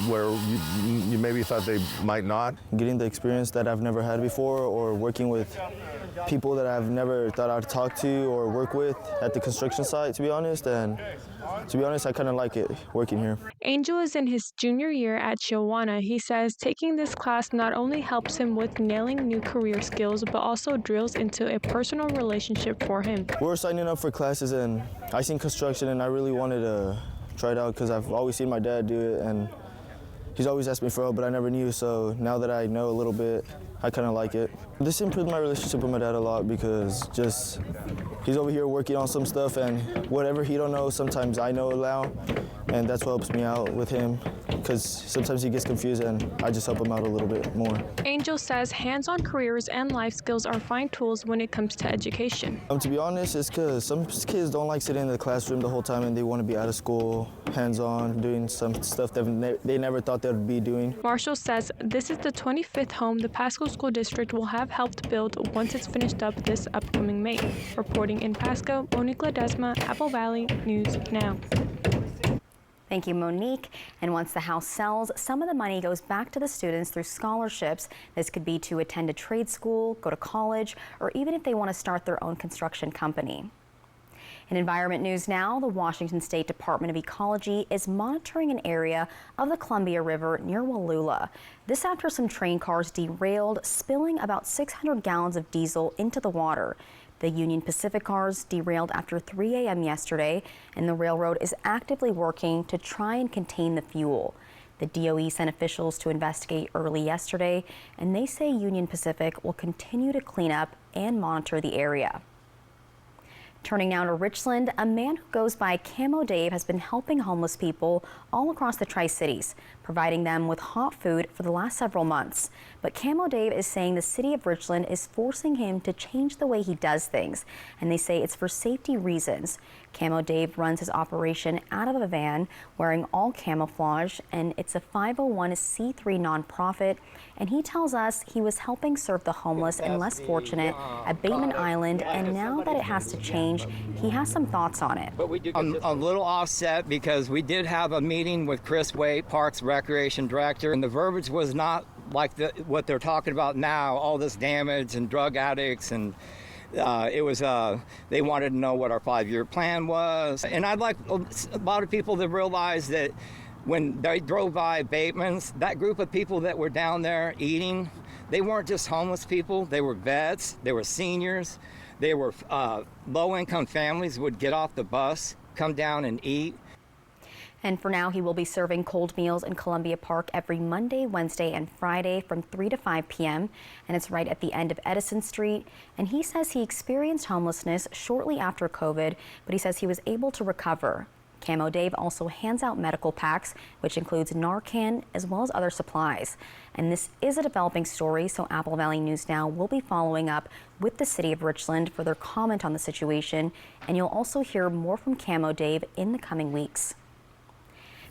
where you maybe thought they might not. Getting the experience that I've never had before, or working with people that I've never thought I'd talk to or work with at the construction site, to be honest. And to be honest, I kind of like it working here. Angel is in his junior year at Chiawana. He says taking this class not only helps him with nailing new career skills, but also drills into a personal relationship for him. We're signing up for classes, and I seen construction, and I really wanted to try it out because I've always seen my dad do it, and he's always asked me for help, but I never knew. So now that I know a little bit, I kind of like it. This improved my relationship with my dad a lot because just he's over here working on some stuff, and whatever he don't know, sometimes I know now, and that's what helps me out with him because sometimes he gets confused, and I just help him out a little bit more. Angel says hands-on careers and life skills are fine tools when it comes to education. To be honest, it's because some kids don't like sitting in the classroom the whole time, and they want to be out of school, hands-on, doing some stuff that they never thought they would be doing. Marshall says this is the 25th home the Pasco School District will have helped build once it's finished up this upcoming May. Reporting in Pasco, Monique Ledesma, Apple Valley News Now. Thank you, Monique. And once the house sells, some of the money goes back to the students through scholarships. This could be to attend a trade school, go to college, or even if they want to start their own construction company. In environment news now, the Washington State Department of Ecology is monitoring an area of the Columbia River near Wallula. This after some train cars derailed, spilling about 600 gallons of diesel into the water. The Union Pacific cars derailed after 3 a.m. yesterday, and the railroad is actively working to try and contain the fuel. The DOE sent officials to investigate early yesterday, and they say Union Pacific will continue to clean up and monitor the area. Turning now to Richland, a man who goes by Camo Dave has been helping homeless people all across the Tri-Cities, providing them with hot food for the last several months. But Camo Dave is saying the city of Richland is forcing him to change the way he does things, and they say it's for safety reasons. Camo Dave runs his operation out of a van wearing all camouflage, and it's a 501c3 nonprofit. And he tells us he was helping serve the homeless and less fortunate at Bateman Island, and now that it has to change, he has some thoughts on it. I'm a little offset because we did have a meeting with Chris Waite, Parks Recreation Director, and the verbiage was not like what they're talking about now, all this damage and drug addicts, and it was, they wanted to know what our 5-year plan was. And I'd like a lot of people to realize that when they drove by Bateman's, that group of people that were down there eating, they weren't just homeless people, they were vets, they were seniors, they were low-income families would get off the bus, come down and eat. And for now, he will be serving cold meals in Columbia Park every Monday, Wednesday, and Friday from 3 to 5 p.m. And it's right at the end of Edison Street. And he says he experienced homelessness shortly after COVID, but he says he was able to recover. Camo Dave also hands out medical packs, which includes Narcan as well as other supplies. And this is a developing story, so Apple Valley News Now will be following up with the city of Richland for their comment on the situation. And you'll also hear more from Camo Dave in the coming weeks.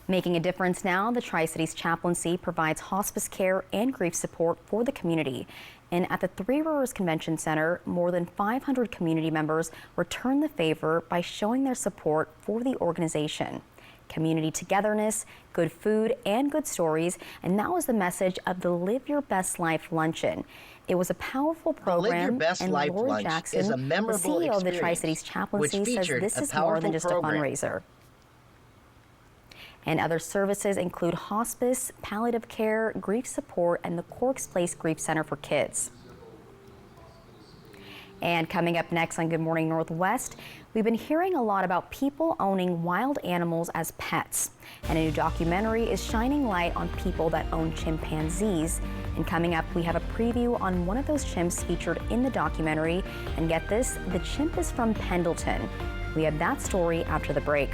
Making a difference now, the Tri-Cities Chaplaincy provides hospice care and grief support for the community. And at the Three Rivers Convention Center, more than 500 community members returned the favor by showing their support for the organization. Community togetherness, good food, and good stories, and that was the message of the Live Your Best Life Luncheon. It was a powerful program, Live Your Best and Life Lori Lunch Jackson, is a the memorable CEO of the experience Tri-Cities Chaplaincy, says this is more than just a fundraiser. And other services include hospice, palliative care, grief support, and the Corks Place Grief Center for Kids. And coming up next on Good Morning Northwest, we've been hearing a lot about people owning wild animals as pets. And a new documentary is shining light on people that own chimpanzees. And coming up, we have a preview on one of those chimps featured in the documentary. And get this, the chimp is from Pendleton. We have that story after the break.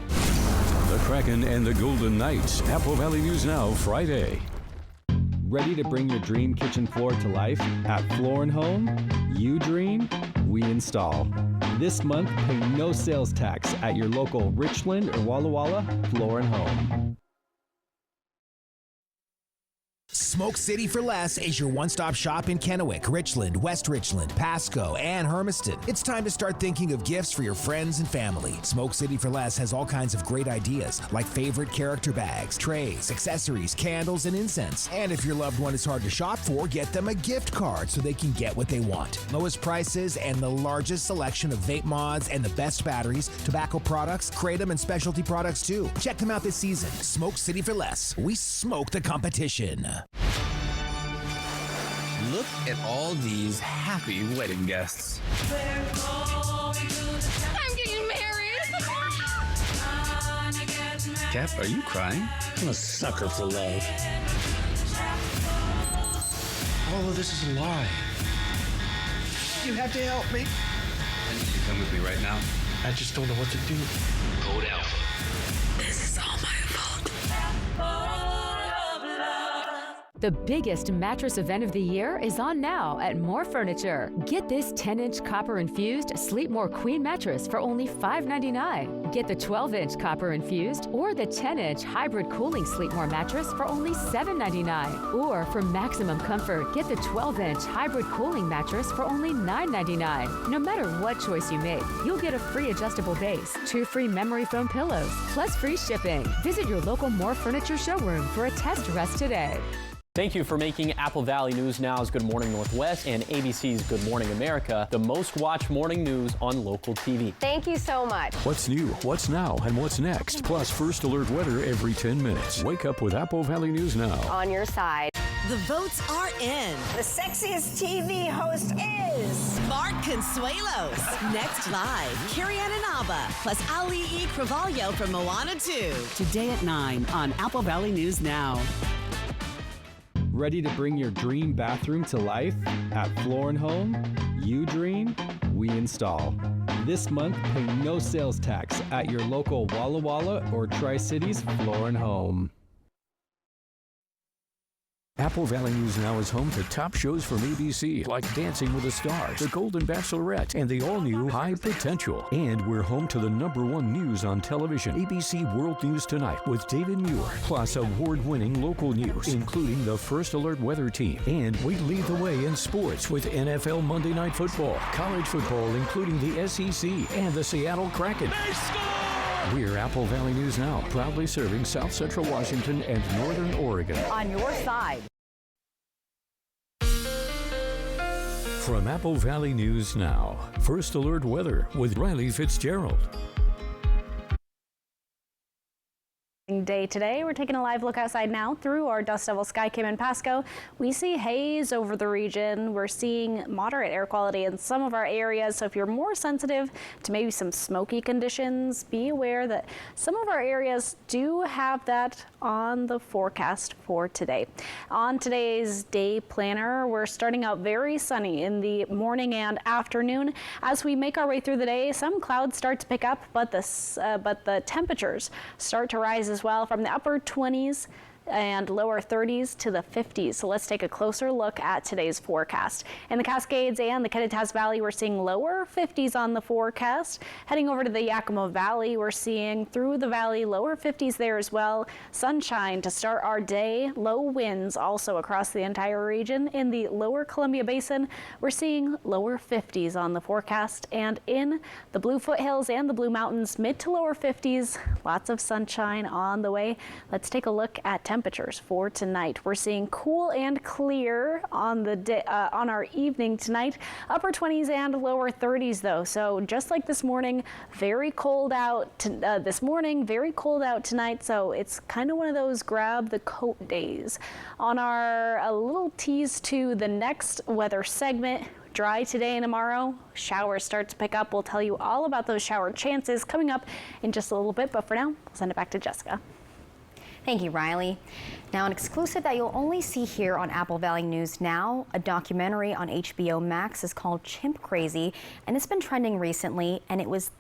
The Kraken and the Golden Knights. Apple Valley News Now, Friday. Ready to bring your dream kitchen floor to life? At Floor & Home, you dream, we install. This month, pay no sales tax at your local Richland or Walla Walla Floor and Home. Smoke City for Less is your one-stop shop in Kennewick, Richland, West Richland, Pasco, and Hermiston. It's time to start thinking of gifts for your friends and family. Smoke City for Less has all kinds of great ideas, like favorite character bags, trays, accessories, candles, and incense. And if your loved one is hard to shop for, get them a gift card so they can get what they want. Lowest prices and the largest selection of vape mods and the best batteries, tobacco products, kratom, and specialty products too. Check them out this season. Smoke City for Less. We smoke the competition. Look at all these happy wedding guests. I'm getting married. Cap, are you crying? I'm a sucker for love. All of this is a lie. You have to help me. And you come with me right now. I just don't know what to do. Code Alpha. This is all my fault. The biggest mattress event of the year is on now at More Furniture. Get this 10-inch copper-infused Sleepmore Queen mattress for only $5.99. Get the 12-inch copper-infused or the 10-inch hybrid cooling Sleepmore mattress for only $7.99. Or for maximum comfort, get the 12-inch hybrid cooling mattress for only $9.99. No matter what choice you make, you'll get a free adjustable base, 2 free memory foam pillows, plus free shipping. Visit your local More Furniture showroom for a test rest today. Thank you for making Apple Valley News Now's Good Morning Northwest and ABC's Good Morning America the most watched morning news on local TV. Thank you so much. What's new, what's now, and what's next? Plus first alert weather every 10 minutes. Wake up with Apple Valley News Now. On your side. The votes are in. The sexiest TV host is Mark Consuelos. Next live, Carrie Ann Inaba plus Ali E. Cravalho from Moana 2. Today at 9 on Apple Valley News Now. Ready to bring your dream bathroom to life? At Floor and Home, you dream, we install. This month, pay no sales tax at your local Walla Walla or Tri-Cities Floor and Home. Apple Valley News Now is home to top shows from ABC, like Dancing with the Stars, The Golden Bachelorette, and the all-new High Potential. And we're home to the #1 news on television, ABC World News Tonight with David Muir, plus award-winning local news, including the First Alert Weather Team. And we lead the way in sports with NFL Monday Night Football, college football, including the SEC and the Seattle Kraken. We're Apple Valley News Now, proudly serving South Central Washington and Northern Oregon. On your side. From Apple Valley News Now, First Alert Weather with Riley Fitzgerald. Day today. We're taking a live look outside now through our Dust Devil Skycam in Pasco. We see haze over the region. We're seeing moderate air quality in some of our areas. So if you're more sensitive to maybe some smoky conditions, be aware that some of our areas do have that on the forecast for today. On today's day planner, we're starting out very sunny in the morning and afternoon. As we make our way through the day, some clouds start to pick up, but the temperatures start to rise as well, from the upper 20s and lower 30s to the 50s. So let's take a closer look at today's forecast. In the Cascades and the Kittitas Valley, we're seeing lower 50s on the forecast. Heading over to the Yakima Valley, we're seeing through the valley lower 50s there as well. Sunshine to start our day. Low winds also across the entire region. In the lower Columbia Basin, we're seeing lower 50s on the forecast. And in the Blue Foothills and the Blue Mountains, mid to lower 50s. Lots of sunshine on the way. Let's take a look at temperatures for tonight. We're seeing cool and clear on the day, on our evening tonight. Upper 20s and lower 30s though. So just like this morning, very cold out this morning, very cold out tonight. So it's kind of one of those grab the coat days. On our a little tease to the next weather segment. Dry today and tomorrow. Showers start to pick up. We'll tell you all about those shower chances coming up in just a little bit. But for now, we'll send it back to Jessica. Thank you, Riley. Now, an exclusive that you'll only see here on Apple Valley News Now, a documentary on HBO Max is called Chimp Crazy, and it's been trending recently, and it was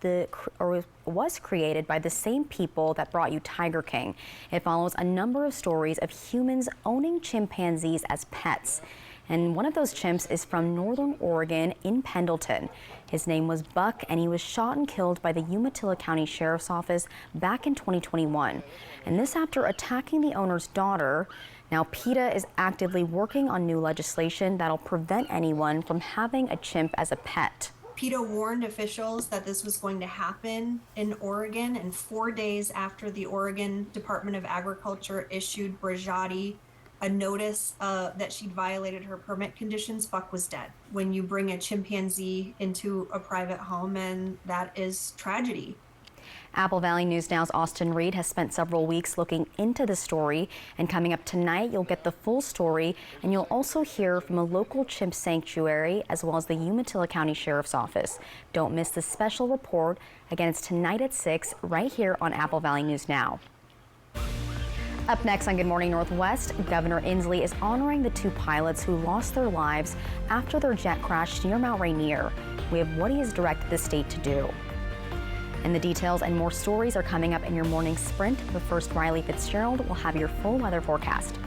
created by the same people that brought you Tiger King. It follows a number of stories of humans owning chimpanzees as pets. And one of those chimps is from Northern Oregon in Pendleton. His name was Buck, and he was shot and killed by the Umatilla County Sheriff's Office back in 2021. And this after attacking the owner's daughter. Now, PETA is actively working on new legislation that'll prevent anyone from having a chimp as a pet. PETA warned officials that this was going to happen in Oregon, and 4 days after the Oregon Department of Agriculture issued Brajati a notice that she'd violated her permit conditions, Buck was dead. When you bring a chimpanzee into a private home, and that is tragedy. Apple Valley News Now's Austin Reed has spent several weeks looking into the story, and coming up tonight, you'll get the full story, and you'll also hear from a local chimp sanctuary as well as the Umatilla County Sheriff's Office. Don't miss this special report. Again, it's tonight at 6 right here on Apple Valley News Now. Up next on Good Morning Northwest, Governor Inslee is honoring the 2 pilots who lost their lives after their jet crashed near Mount Rainier. We have what he has directed the state to do. And the details and more stories are coming up in your morning sprint. But first, Riley Fitzgerald will have your full weather forecast.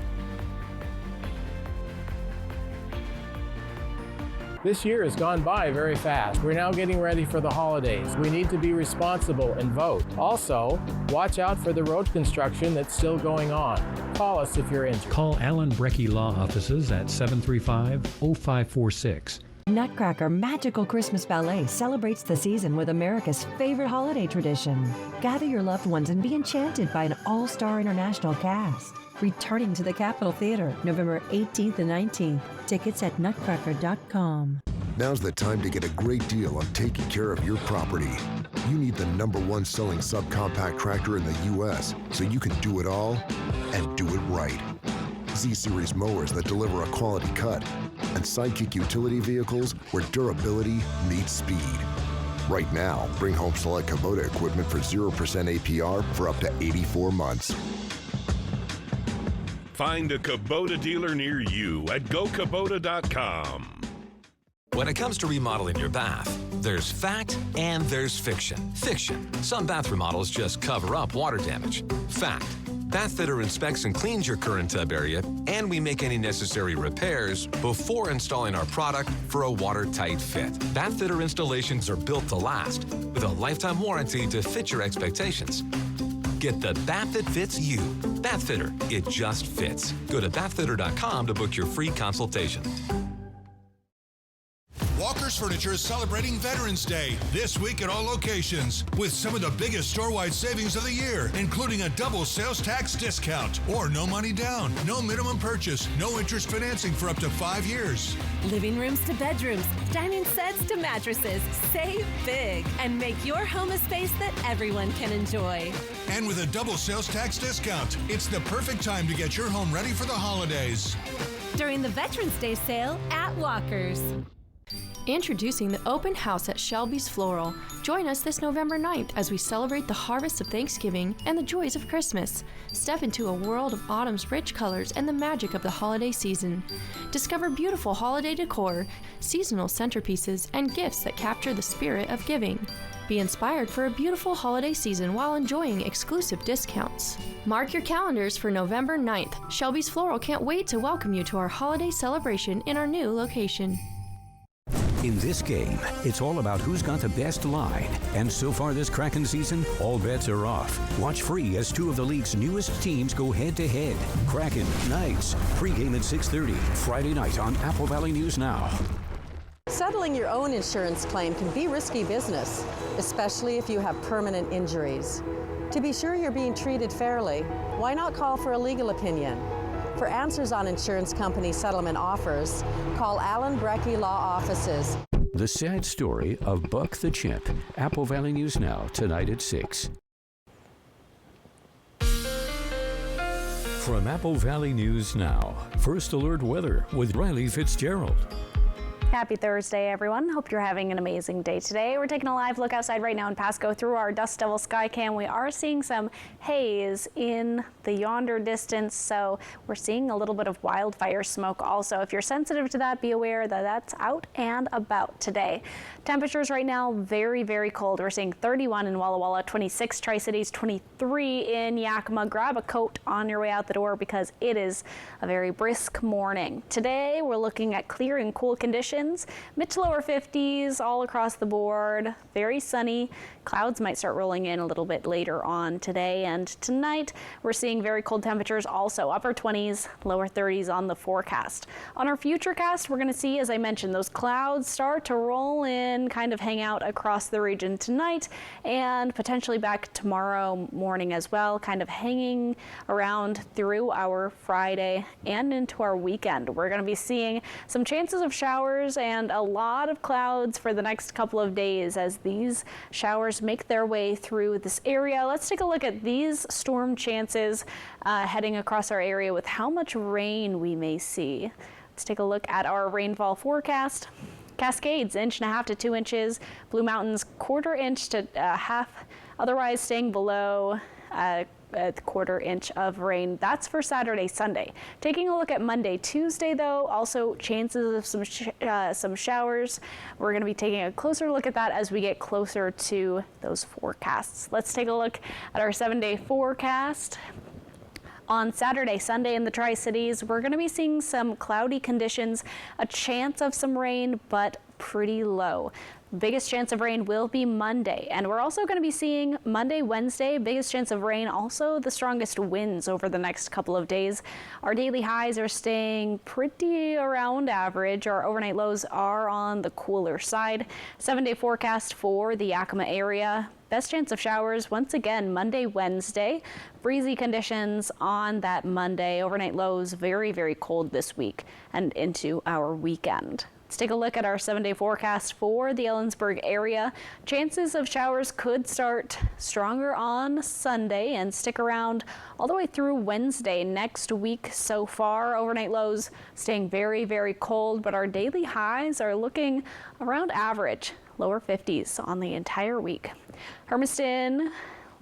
This year has gone by very fast. We're now getting ready for the holidays. We need to be responsible and vote. Also, watch out for the road construction that's still going on. Call us if you're injured. Call Alan Brecky Law Offices at 735-0546. Nutcracker Magical Christmas Ballet celebrates the season with America's favorite holiday tradition. Gather your loved ones and be enchanted by an all-star international cast. Returning to the Capitol Theater November 18th and 19th. Tickets at nutcracker.com. Now's the time to get a great deal on taking care of your property. You need the #1 selling subcompact tractor in the U.S. so you can do it all and do it right. Z-Series mowers that deliver a quality cut, and Sidekick utility vehicles where durability meets speed. Right now, bring home select Kubota equipment for 0% APR for up to 84 months. Find a Kubota dealer near you at gokubota.com. When it comes to remodeling your bath, there's fact and there's fiction. Fiction. Some bath remodels just cover up water damage. Fact. Bathfitter inspects and cleans your current tub area, and we make any necessary repairs before installing our product for a watertight fit. Bathfitter installations are built to last, with a lifetime warranty to fit your expectations. Get the bath that fits you. Bathfitter, it just fits. Go to bathfitter.com to book your free consultation. Walker's Furniture is celebrating Veterans Day this week at all locations with some of the biggest store-wide savings of the year, including a double sales tax discount or no money down, no minimum purchase, no interest financing for up to 5 years. Living rooms to bedrooms, dining sets to mattresses. Save big and make your home a space that everyone can enjoy. And with a double sales tax discount, it's the perfect time to get your home ready for the holidays. During the Veterans Day sale at Walker's. Introducing the open house at Shelby's Floral. Join us this November 9th as we celebrate the harvest of Thanksgiving and the joys of Christmas. Step into a world of autumn's rich colors and the magic of the holiday season. Discover beautiful holiday decor, seasonal centerpieces, and gifts that capture the spirit of giving. Be inspired for a beautiful holiday season while enjoying exclusive discounts. Mark your calendars for November 9th. Shelby's Floral can't wait to welcome you to our holiday celebration in our new location. In this game, it's all about who's got the best line. And so far this Kraken season, all bets are off. Watch free as 2 of the league's newest teams go head-to-head. Kraken, Knights, pregame at 6:30, Friday night on Apple Valley News Now. Settling your own insurance claim can be risky business, especially if you have permanent injuries. To be sure you're being treated fairly, why not call for a legal opinion? For answers on insurance company settlement offers, call Alan Brecky Law Offices. The sad story of Buck the Chimp. Apple Valley News Now, tonight at 6. From Apple Valley News Now, First Alert Weather with Riley Fitzgerald. Happy Thursday, everyone. Hope you're having an amazing day today. We're taking a live look outside right now in Pasco through our Dust Devil sky cam. We are seeing some haze in the yonder distance, so we're seeing a little bit of wildfire smoke also. If you're sensitive to that, be aware that that's out and about today. Temperatures right now very, very cold. We're seeing 31 in Walla Walla, 26 Tri-Cities, 23 in Yakima. Grab a coat on your way out the door because it is a very brisk morning. Today, we're looking at clear and cool conditions. Mid to lower 50s all across the board. Very sunny. Clouds might start rolling in a little bit later on today, and tonight we're seeing very cold temperatures also, upper 20s, lower 30s on the forecast. On our futurecast, we're going to see, as I mentioned, those clouds start to roll in, kind of hang out across the region tonight and potentially back tomorrow morning as well, kind of hanging around through our Friday and into our weekend. We're going to be seeing some chances of showers and a lot of clouds for the next couple of days as these showers make their way through this area. Let's take a look at these storm chances heading across our area with how much rain we may see. Let's take a look at our rainfall forecast. Cascades, 1.5 to 2 inches. Blue Mountains, 1/4 inch to half. Otherwise staying below a 1/4 inch of rain. That's for Saturday, Sunday. Taking a look at Monday, Tuesday, though, also chances of some showers. We're going to be taking a closer look at that as we get closer to those forecasts. Let's take a look at our 7-day forecast. On Saturday, Sunday in the Tri-Cities, we're going to be seeing some cloudy conditions, a chance of some rain, but pretty low. Biggest chance of rain will be Monday, and we're also going to be seeing Monday, Wednesday, biggest chance of rain, also the strongest winds over the next couple of days. Our daily highs are staying pretty around average. Our overnight lows are on the cooler side. 7-day forecast for the Yakima area. Best chance of showers once again Monday, Wednesday. Breezy conditions on that Monday. Overnight lows very, very cold this week and into our weekend. Let's take a look at our 7-day forecast for the Ellensburg area. Chances of showers could start stronger on Sunday and stick around all the way through Wednesday next week so far. Overnight lows staying very, very cold, but our daily highs are looking around average, lower 50s on the entire week. Hermiston,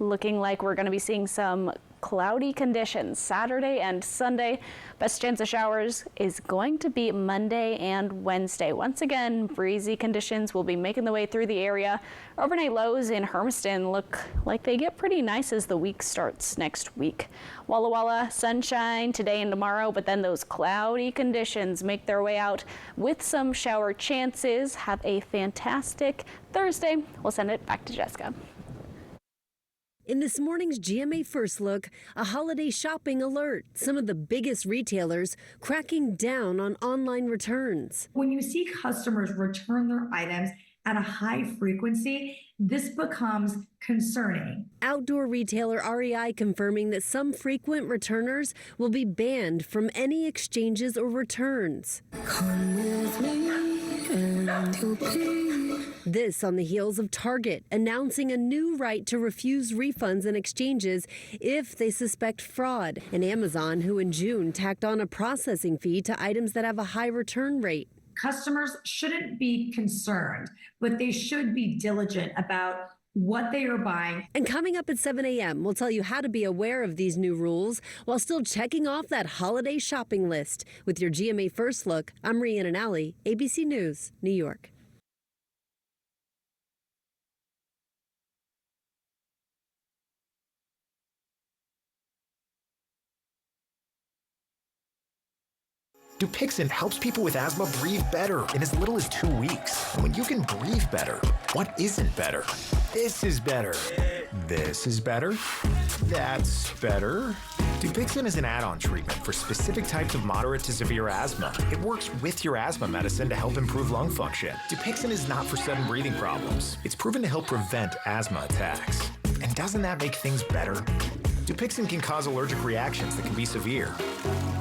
looking like we're going to be seeing some cloudy conditions Saturday and Sunday. Best chance of showers is going to be Monday and Wednesday. Once again, breezy conditions will be making the way through the area. Overnight lows in Hermiston look like they get pretty nice as the week starts next week. Walla Walla, sunshine today and tomorrow, but then those cloudy conditions make their way out with some shower chances. Have a fantastic Thursday. We'll send it back to Jessica. In this morning's GMA First Look, a holiday shopping alert. Some of the biggest retailers cracking down on online returns. When you see customers return their items at a high frequency, this becomes concerning. Outdoor retailer REI confirming that some frequent returners will be banned from any exchanges or returns. Come with me and you'll be. This on the heels of Target announcing a new right to refuse refunds and exchanges if they suspect fraud, and Amazon, who in June tacked on a processing fee to items that have a high return rate. Customers shouldn't be concerned, but they should be diligent about what they are buying. And coming up at 7 a.m., we'll tell you how to be aware of these new rules while still checking off that holiday shopping list. With your GMA First Look, I'm Rhiannon Alley, ABC News, New York. Dupixent helps people with asthma breathe better in as little as 2 weeks. And when you can breathe better, what isn't better? This is better. This is better. That's better. Dupixent is an add-on treatment for specific types of moderate to severe asthma. It works with your asthma medicine to help improve lung function. Dupixent is not for sudden breathing problems. It's proven to help prevent asthma attacks. And doesn't that make things better? Dupixent can cause allergic reactions that can be severe.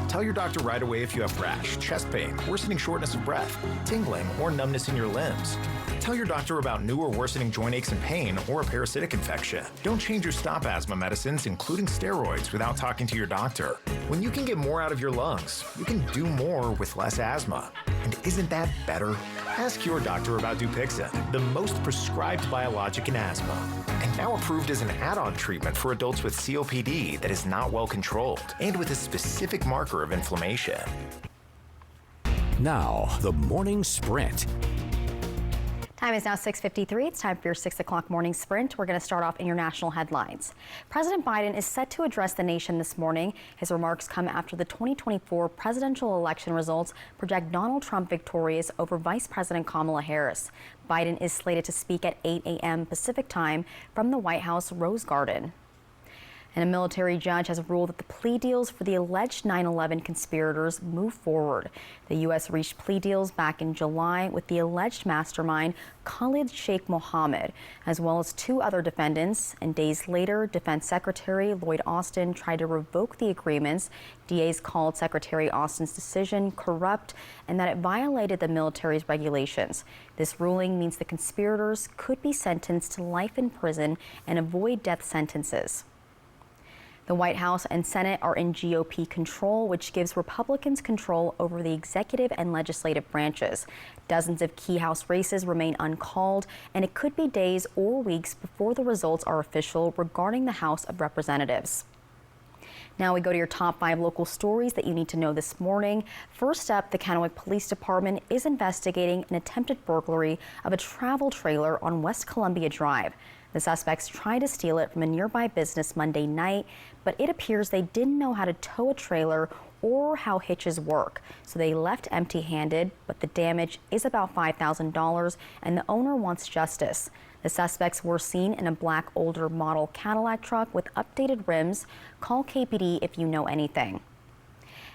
Tell your doctor right away if you have rash, chest pain, worsening shortness of breath, tingling, or numbness in your limbs. Tell your doctor about new or worsening joint aches and pain or a parasitic infection. Don't change your stop asthma medicines, including steroids, without talking to your doctor. When you can get more out of your lungs, you can do more with less asthma. And isn't that better? Ask your doctor about Dupixent, the most prescribed biologic in asthma, and now approved as an add-on treatment for adults with COPD that is not well controlled and with a specific marker of inflammation. Now, the morning sprint. Time is now 6:53. It's time for your 6 o'clock morning sprint. We're going to start off in your national headlines. President Biden is set to address the nation this morning. His remarks come after the 2024 presidential election results project Donald Trump victorious over Vice President Kamala Harris. Biden is slated to speak at 8 a.m. Pacific time from the White House Rose Garden. And a military judge has ruled that the plea deals for the alleged 9/11 conspirators move forward. The U.S. reached plea deals back in July with the alleged mastermind Khalid Sheikh Mohammed, as well as 2 other defendants. And days later, Defense Secretary Lloyd Austin tried to revoke the agreements. DAs called Secretary Austin's decision corrupt and that it violated the military's regulations. This ruling means the conspirators could be sentenced to life in prison and avoid death sentences. The White House and Senate are in GOP control, which gives Republicans control over the executive and legislative branches. Dozens of key House races remain uncalled, and it could be days or weeks before the results are official regarding the House of Representatives. Now we go to your top 5 local stories that you need to know this morning. First up, the Kennewick Police Department is investigating an attempted burglary of a travel trailer on West Columbia Drive. The suspects tried to steal it from a nearby business Monday night, but it appears they didn't know how to tow a trailer or how hitches work. So they left empty-handed, but the damage is about $5,000 and the owner wants justice. The suspects were seen in a black older model Cadillac truck with updated rims. Call KPD if you know anything.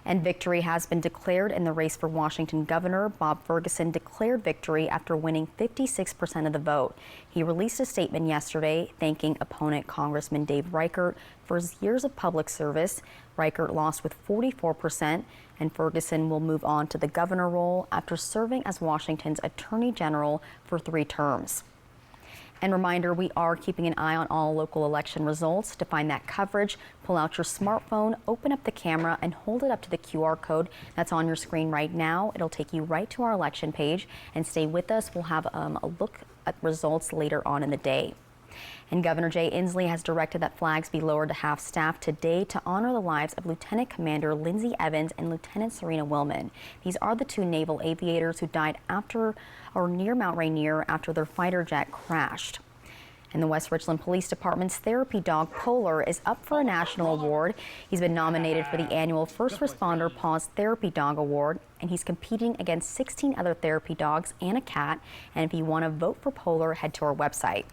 And victory has been declared in the race for Washington governor. Bob Ferguson declared victory after winning 56% of the vote. He released a statement yesterday thanking opponent Congressman Dave Reichert for his years of public service. Reichert lost with 44%, and Ferguson will move on to the governor role after serving as Washington's Attorney General for 3 terms. And reminder, we are keeping an eye on all local election results. To find that coverage, pull out your smartphone, open up the camera, and hold it up to the QR code that's on your screen right now. It'll take you right to our election page. And stay with us. We'll have a look at results later on in the day. And Governor Jay Inslee has directed that flags be lowered to half-staff today to honor the lives of Lieutenant Commander Lindsay Evans and Lieutenant Serena Willman. These are the 2 naval aviators who died after or near Mount Rainier after their fighter jet crashed. And the West Richland Police Department's therapy dog Polar is up for a national award. He's been nominated for the annual First Responder Paws Therapy Dog Award, and he's competing against 16 other therapy dogs and a cat. And if you want to vote for Polar, head to our website.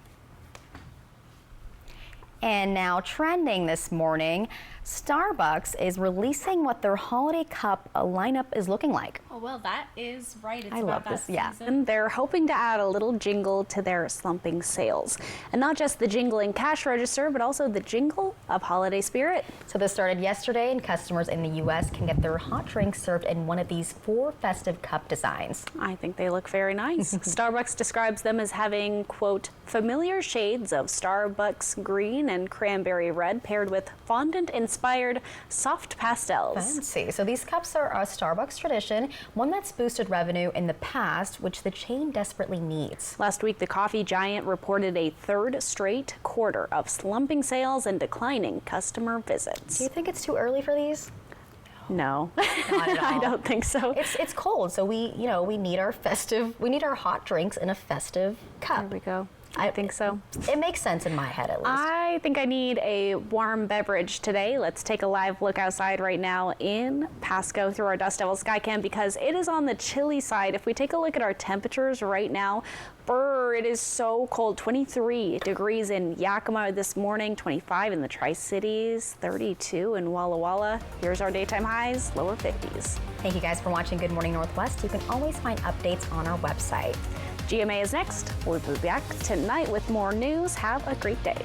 And now trending this morning, Starbucks is releasing what their holiday cup lineup is looking like. Oh, well, that is right. It's I about love that this, season. yeah. And they're hoping to add a little jingle to their slumping sales. And not just the jingle in cash register, but also the jingle of holiday spirit. So this started yesterday, and customers in the U.S. can get their hot drinks served in one of these 4 festive cup designs. I think they look very nice. Starbucks describes them as having, quote, familiar shades of Starbucks green and cranberry red paired with fondant-inspired soft pastels. Fancy. So these cups are a Starbucks tradition, one that's boosted revenue in the past, which the chain desperately needs. Last week, the coffee giant reported a 3rd straight quarter of slumping sales and declining customer visits. Do you think it's too early for these? No, not at all. I don't think so. It's cold, so we need our hot drinks in a festive cup. There we go. I think so. It makes sense in my head, at least. I think I need a warm beverage today. Let's take a live look outside right now in Pasco through our Dust Devil Skycam because it is on the chilly side. If we take a look at our temperatures right now, it is so cold. 23 degrees in Yakima this morning, 25 in the Tri-Cities, 32 in Walla Walla. Here's our daytime highs, lower 50s. Thank you guys for watching Good Morning Northwest. You can always find updates on our website. GMA is next. We'll be back tonight with more news. Have a great day.